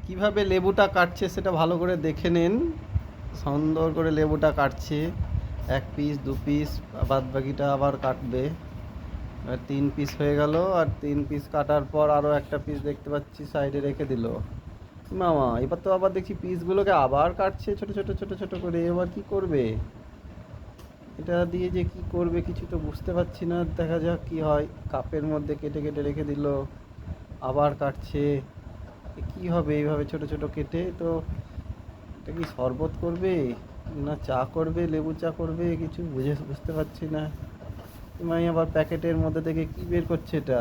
কিভাবে লেবুটা কাটছে সেটা ভালো করে দেখে নিন। সুন্দর করে লেবুটা কাটছে, 1 পিস 2 পিস, বাদ বাকিটা আবার কাটবে। আর 3 পিস হয়ে গেল, আর 3 পিস কাটার পর আরও একটা পিস দেখতে পাচ্ছি সাইডে রেখে দিল। মামা এবার তো আবার দেখছি পিসগুলোকে আবার কাটছে ছোট ছোট ছোট ছোট করে। এবার কি করবে এটা দিয়ে, যে কি করবে কিছু তো বুঝতে পারছি না। দেখা যাক কি হয়। কাপের মধ্যে কেটে কেটে রেখে দিল, আবার কাটছে। কি হবে এইভাবে ছোট ছোট কেটে? তো এটা কি শরবত করবে না চা করবে, লেবু চা করবে, কিছু বুঝতে পারছি না। আমি আবার প্যাকেটের মধ্যে থেকে কি বের করছে এটা?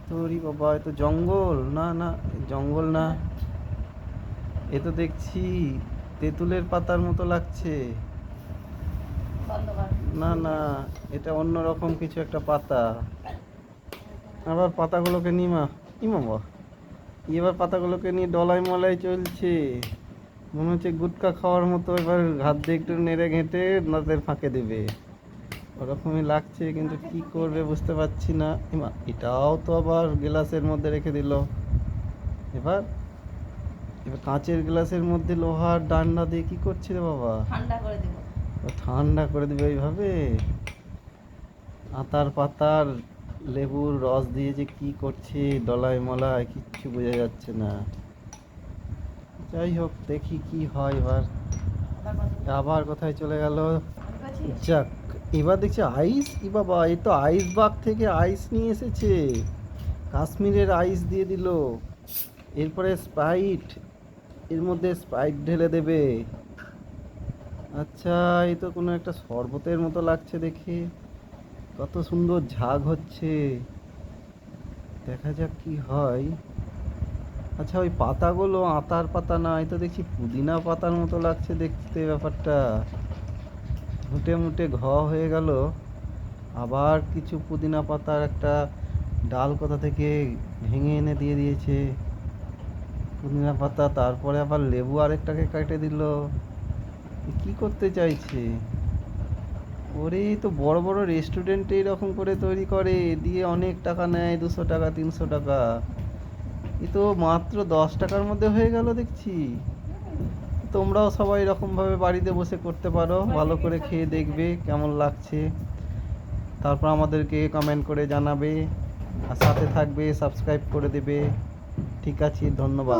তোরই বাবা, এ তো জঙ্গল। না না, জঙ্গল না, এ তো দেখছি তেঁতুলের পাতার মতো লাগছে। না না, এটা অন্য রকম কিছু একটা পাতা। আবার পাতাগুলোকে নিমা বাবা, এবার পাতাগুলোকে নিয়ে ডলাই মলাই চলছে। মনে হচ্ছে গুটকা খাওয়ার মতো। এবার হাত দিয়ে একটু নেড়ে ঘেঁটে দাঁতের ফাঁকে দেবে, ওরকমই লাগছে। কিন্তু কি করবে বুঝতে পারছি না। এটাও তো আবার গ্লাসের মধ্যে রেখে দিল। এবার এবার কাঁচের গ্লাসের মধ্যে লোহার ডান্ডা দিয়ে কি করছে রে বাবা? ঠান্ডা করে দেবে এইভাবে? আতার পাতার লেবুর রস দিয়ে যে কি করছে ডলাই মলাই, কিচ্ছু বোঝা যাচ্ছে না। যাই হোক, দেখি কি হয় এবার। আবার কোথায় চলে গেল? যাক, এবার দেখছি আইস। বাবা, এ তো আইস বাগ থেকে আইস নিয়ে এসেছে, কাশ্মীরের আইস দিয়ে দিল। এরপরে স্প্রাইট, এর মধ্যে স্প্রাইট ঢেলে দেবে। আচ্ছা, এই তো কোনো একটা শরবতের মতো লাগছে দেখে। কত সুন্দর ঝাগ হচ্ছে, দেখা যাক কি হয়। আচ্ছা, ওই পাতাগুলো আতার পাতা না, এই তো দেখছি পুদিনা পাতার মতো লাগছে দেখতে ব্যাপারটা। মুটে মুটে হয়ে গেল। আবার কিছু পুদিনা পাতার একটা ডাল কোথা থেকে ভেঙে এনে দিয়ে দিয়েছে পুদিনা পাতা। তারপরে আবার লেবু আরেকটাকে কেটে দিল। কি করতে চাইছে? ওরে, তো বড় বড় রেস্টুরেন্টে এরকম করে তৈরি করে, দিয়ে অনেক টাকা নেয়, 200 টাকা 300 টাকা। এ তো মাত্র 10 টাকার মধ্যে হয়ে গেল দেখছি। তোমরাও সবাই এরকমভাবে বাড়িতে বসে করতে পারো, ভালো করে খেয়ে দেখবে কেমন লাগছে। তারপর আমাদেরকে কমেন্ট করে জানাবে, আর সাথে থাকবে, সাবস্ক্রাইব করে দেবে। ঠিক আছে, ধন্যবাদ।